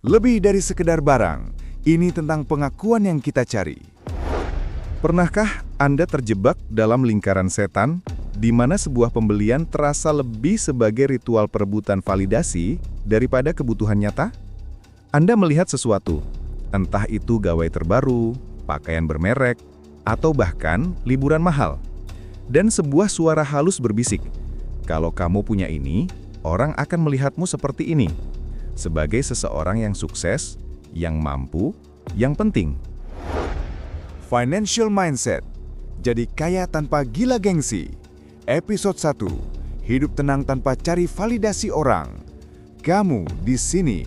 Lebih dari sekedar barang, ini tentang pengakuan yang kita cari. Pernahkah Anda terjebak dalam lingkaran setan, di mana sebuah pembelian terasa lebih sebagai ritual perebutan validasi daripada kebutuhan nyata? Anda melihat sesuatu, entah itu gawai terbaru, pakaian bermerek, atau bahkan liburan mahal. Dan sebuah suara halus berbisik, kalau kamu punya ini, orang akan melihatmu seperti ini. Sebagai seseorang yang sukses, yang mampu, yang penting. Financial Mindset. Jadi kaya tanpa gila gengsi. Episode 1. Hidup tenang tanpa cari validasi orang. Kamu di sini.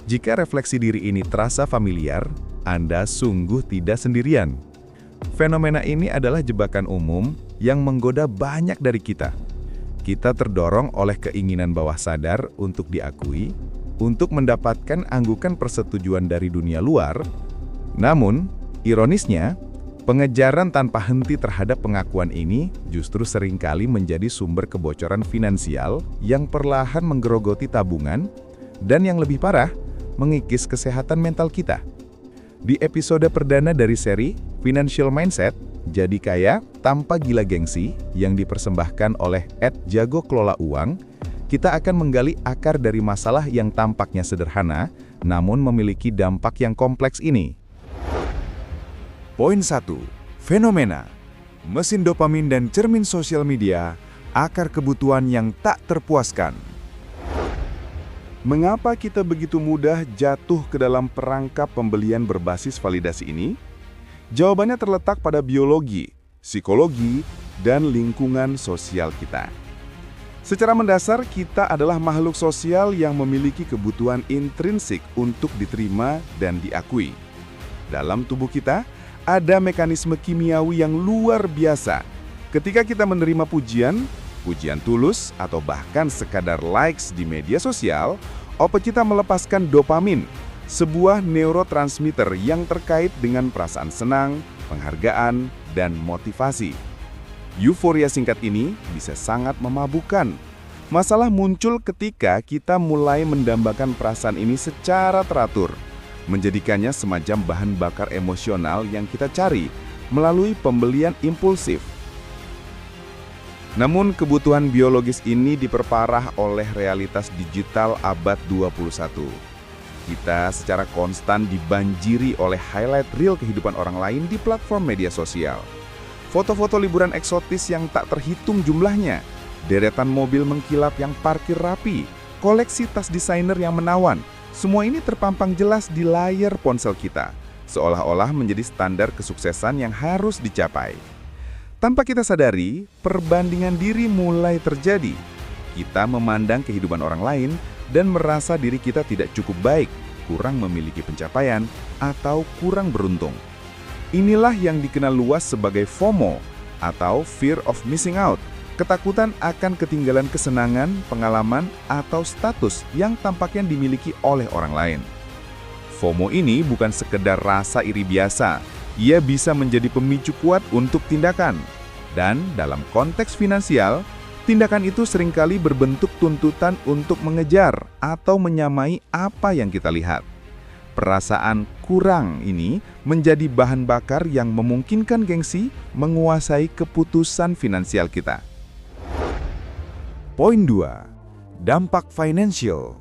Jika refleksi diri ini terasa familiar, Anda sungguh tidak sendirian. Fenomena ini adalah jebakan umum yang menggoda banyak dari kita. Kita terdorong oleh keinginan bawah sadar untuk diakui, untuk mendapatkan anggukan persetujuan dari dunia luar. Namun, ironisnya, pengejaran tanpa henti terhadap pengakuan ini justru seringkali menjadi sumber kebocoran finansial yang perlahan menggerogoti tabungan dan yang lebih parah, mengikis kesehatan mental kita. Di episode perdana dari seri Financial Mindset, Jadi Kaya Tanpa Gila Gengsi yang dipersembahkan oleh @jago_kelola_uang, kita akan menggali akar dari masalah yang tampaknya sederhana, namun memiliki dampak yang kompleks ini. Poin 1. Fenomena. Mesin dopamin dan cermin sosial media, akar kebutuhan yang tak terpuaskan. Mengapa kita begitu mudah jatuh ke dalam perangkap pembelian berbasis validasi ini? Jawabannya terletak pada biologi, psikologi, dan lingkungan sosial kita. Secara mendasar, kita adalah makhluk sosial yang memiliki kebutuhan intrinsik untuk diterima dan diakui. Dalam tubuh kita, ada mekanisme kimiawi yang luar biasa. Ketika kita menerima pujian tulus, atau bahkan sekadar likes di media sosial, otak kita melepaskan dopamin, sebuah neurotransmitter yang terkait dengan perasaan senang, penghargaan, dan motivasi. Euforia singkat ini bisa sangat memabukkan. Masalah muncul ketika kita mulai mendambakan perasaan ini secara teratur, menjadikannya semacam bahan bakar emosional yang kita cari melalui pembelian impulsif. Namun kebutuhan biologis ini diperparah oleh realitas digital abad 21. Kita secara konstan dibanjiri oleh highlight reel kehidupan orang lain di platform media sosial. Foto-foto liburan eksotis yang tak terhitung jumlahnya, deretan mobil mengkilap yang parkir rapi, koleksi tas desainer yang menawan, semua ini terpampang jelas di layar ponsel kita, seolah-olah menjadi standar kesuksesan yang harus dicapai. Tanpa kita sadari, perbandingan diri mulai terjadi. Kita memandang kehidupan orang lain dan merasa diri kita tidak cukup baik, kurang memiliki pencapaian, atau kurang beruntung. Inilah yang dikenal luas sebagai FOMO atau Fear of Missing Out, ketakutan akan ketinggalan kesenangan, pengalaman, atau status yang tampaknya dimiliki oleh orang lain. FOMO ini bukan sekedar rasa iri biasa, ia bisa menjadi pemicu kuat untuk tindakan. Dan dalam konteks finansial, tindakan itu seringkali berbentuk tuntutan untuk mengejar atau menyamai apa yang kita lihat. Perasaan kurang ini menjadi bahan bakar yang memungkinkan gengsi menguasai keputusan finansial kita. Poin 2. Dampak financial.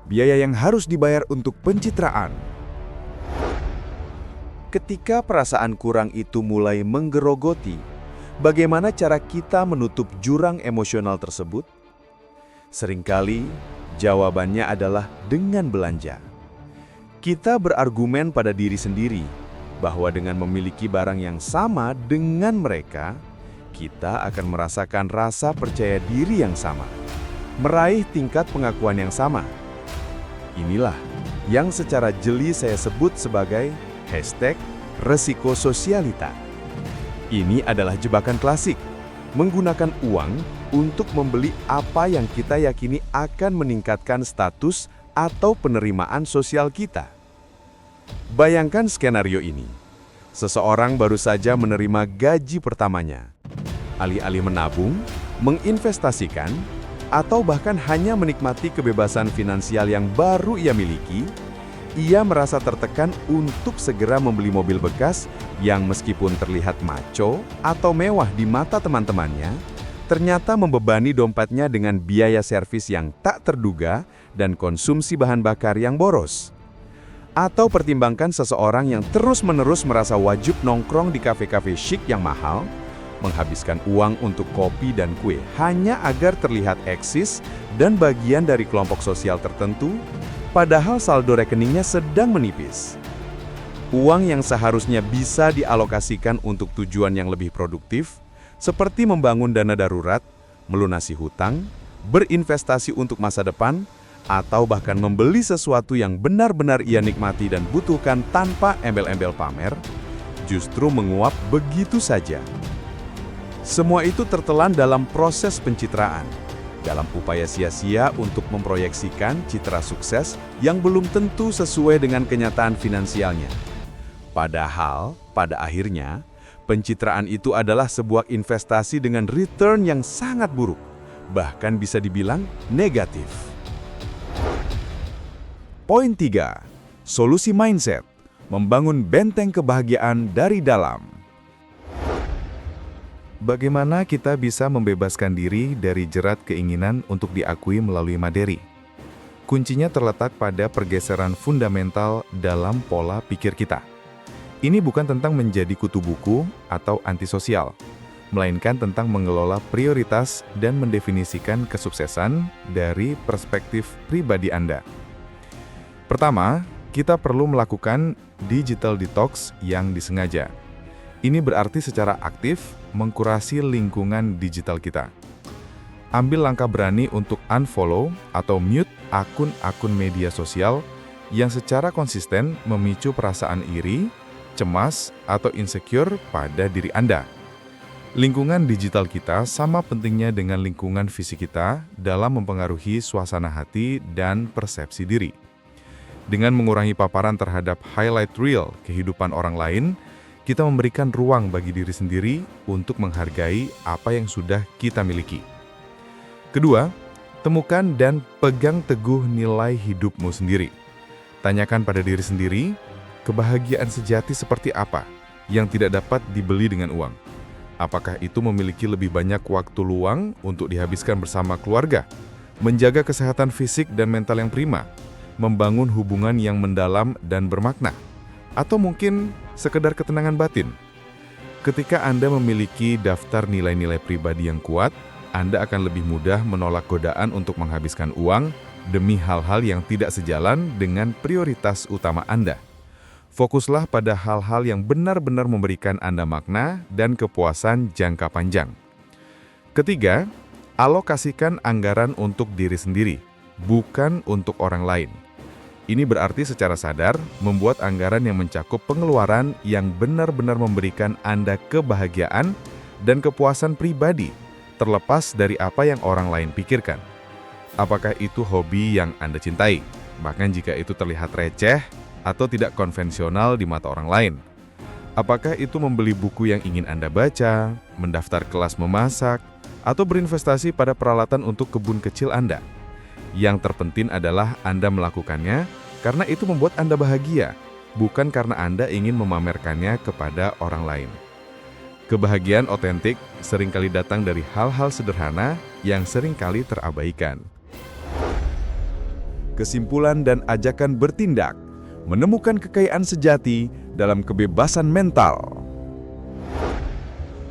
Biaya yang harus dibayar untuk pencitraan. Ketika perasaan kurang itu mulai menggerogoti, bagaimana cara kita menutup jurang emosional tersebut? Seringkali, jawabannya adalah dengan belanja. Kita berargumen pada diri sendiri bahwa dengan memiliki barang yang sama dengan mereka, kita akan merasakan rasa percaya diri yang sama, meraih tingkat pengakuan yang sama. Inilah yang secara jeli saya sebut sebagai #resiko sosialita. Ini adalah jebakan klasik, menggunakan uang untuk membeli apa yang kita yakini akan meningkatkan status atau penerimaan sosial kita. Bayangkan skenario ini. Seseorang baru saja menerima gaji pertamanya. Alih-alih menabung, menginvestasikan, atau bahkan hanya menikmati kebebasan finansial yang baru ia miliki, ia merasa tertekan untuk segera membeli mobil bekas yang meskipun terlihat maco atau mewah di mata teman-temannya, ternyata membebani dompetnya dengan biaya servis yang tak terduga dan konsumsi bahan bakar yang boros. Atau pertimbangkan seseorang yang terus-menerus merasa wajib nongkrong di kafe-kafe syik yang mahal, menghabiskan uang untuk kopi dan kue hanya agar terlihat eksis dan bagian dari kelompok sosial tertentu, padahal saldo rekeningnya sedang menipis. Uang yang seharusnya bisa dialokasikan untuk tujuan yang lebih produktif, seperti membangun dana darurat, melunasi hutang, berinvestasi untuk masa depan, atau bahkan membeli sesuatu yang benar-benar ia nikmati dan butuhkan tanpa embel-embel pamer, justru menguap begitu saja. Semua itu tertelan dalam proses pencitraan, dalam upaya sia-sia untuk memproyeksikan citra sukses yang belum tentu sesuai dengan kenyataan finansialnya. Padahal, pada akhirnya, pencitraan itu adalah sebuah investasi dengan return yang sangat buruk, bahkan bisa dibilang negatif. Poin 3. Solusi mindset, membangun benteng kebahagiaan dari dalam. Bagaimana kita bisa membebaskan diri dari jerat keinginan untuk diakui melalui materi? Kuncinya terletak pada pergeseran fundamental dalam pola pikir kita. Ini bukan tentang menjadi kutu buku atau antisosial, melainkan tentang mengelola prioritas dan mendefinisikan kesuksesan dari perspektif pribadi Anda. Pertama, kita perlu melakukan digital detox yang disengaja. Ini berarti secara aktif mengkurasi lingkungan digital kita. Ambil langkah berani untuk unfollow atau mute akun-akun media sosial yang secara konsisten memicu perasaan iri, cemas, atau insecure pada diri Anda. Lingkungan digital kita sama pentingnya dengan lingkungan fisik kita dalam mempengaruhi suasana hati dan persepsi diri. Dengan mengurangi paparan terhadap highlight reel kehidupan orang lain, kita memberikan ruang bagi diri sendiri untuk menghargai apa yang sudah kita miliki. Kedua, temukan dan pegang teguh nilai hidupmu sendiri. Tanyakan pada diri sendiri, kebahagiaan sejati seperti apa yang tidak dapat dibeli dengan uang? Apakah itu memiliki lebih banyak waktu luang untuk dihabiskan bersama keluarga, menjaga kesehatan fisik dan mental yang prima, membangun hubungan yang mendalam dan bermakna, atau mungkin sekedar ketenangan batin? Ketika Anda memiliki daftar nilai-nilai pribadi yang kuat, Anda akan lebih mudah menolak godaan untuk menghabiskan uang demi hal-hal yang tidak sejalan dengan prioritas utama Anda. Fokuslah pada hal-hal yang benar-benar memberikan Anda makna dan kepuasan jangka panjang. Ketiga, alokasikan anggaran untuk diri sendiri, bukan untuk orang lain. Ini berarti secara sadar membuat anggaran yang mencakup pengeluaran yang benar-benar memberikan Anda kebahagiaan dan kepuasan pribadi, terlepas dari apa yang orang lain pikirkan. Apakah itu hobi yang Anda cintai, bahkan jika itu terlihat receh atau tidak konvensional di mata orang lain? Apakah itu membeli buku yang ingin Anda baca, mendaftar kelas memasak, atau berinvestasi pada peralatan untuk kebun kecil Anda? Yang terpenting adalah Anda melakukannya karena itu membuat Anda bahagia, bukan karena Anda ingin memamerkannya kepada orang lain. Kebahagiaan otentik seringkali datang dari hal-hal sederhana yang seringkali terabaikan. Kesimpulan dan ajakan bertindak, menemukan kekayaan sejati dalam kebebasan mental.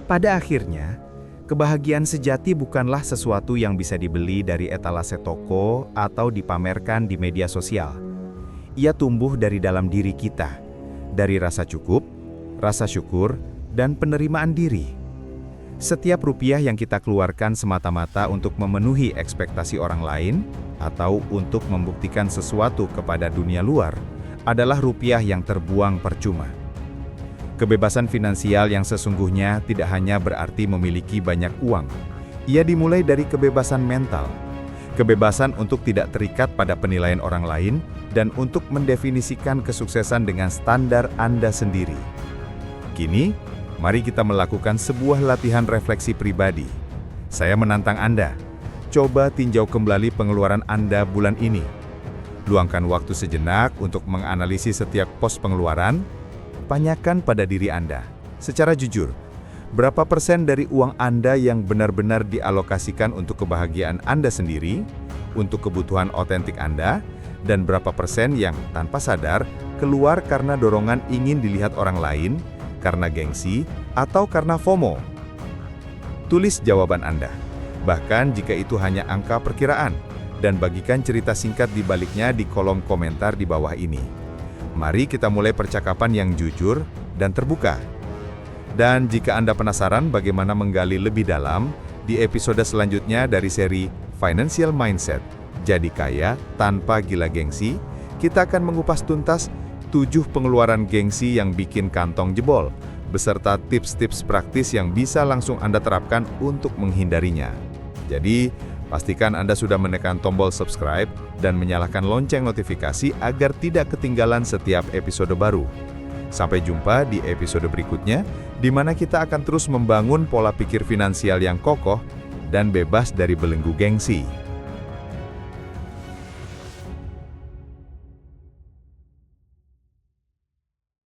Pada akhirnya, kebahagiaan sejati bukanlah sesuatu yang bisa dibeli dari etalase toko atau dipamerkan di media sosial. Ia tumbuh dari dalam diri kita, dari rasa cukup, rasa syukur, dan penerimaan diri. Setiap rupiah yang kita keluarkan semata-mata untuk memenuhi ekspektasi orang lain atau untuk membuktikan sesuatu kepada dunia luar adalah rupiah yang terbuang percuma. Kebebasan finansial yang sesungguhnya tidak hanya berarti memiliki banyak uang. Ia dimulai dari kebebasan mental. Kebebasan untuk tidak terikat pada penilaian orang lain dan untuk mendefinisikan kesuksesan dengan standar Anda sendiri. Kini, mari kita melakukan sebuah latihan refleksi pribadi. Saya menantang Anda. Coba tinjau kembali pengeluaran Anda bulan ini. Luangkan waktu sejenak untuk menganalisis setiap pos pengeluaran. Tanyakan pada diri Anda, secara jujur, berapa persen dari uang Anda yang benar-benar dialokasikan untuk kebahagiaan Anda sendiri, untuk kebutuhan otentik Anda, dan berapa persen yang tanpa sadar keluar karena dorongan ingin dilihat orang lain, karena gengsi, atau karena FOMO. Tulis jawaban Anda, bahkan jika itu hanya angka perkiraan, dan bagikan cerita singkat di baliknya di kolom komentar di bawah ini. Mari kita mulai percakapan yang jujur dan terbuka. Dan jika Anda penasaran bagaimana menggali lebih dalam, di episode selanjutnya dari seri Financial Mindset, Jadi Kaya Tanpa Gila Gengsi, kita akan mengupas tuntas 7 pengeluaran gengsi yang bikin kantong jebol, beserta tips-tips praktis yang bisa langsung Anda terapkan untuk menghindarinya. Jadi, pastikan Anda sudah menekan tombol subscribe dan menyalakan lonceng notifikasi agar tidak ketinggalan setiap episode baru. Sampai jumpa di episode berikutnya, di mana kita akan terus membangun pola pikir finansial yang kokoh dan bebas dari belenggu gengsi.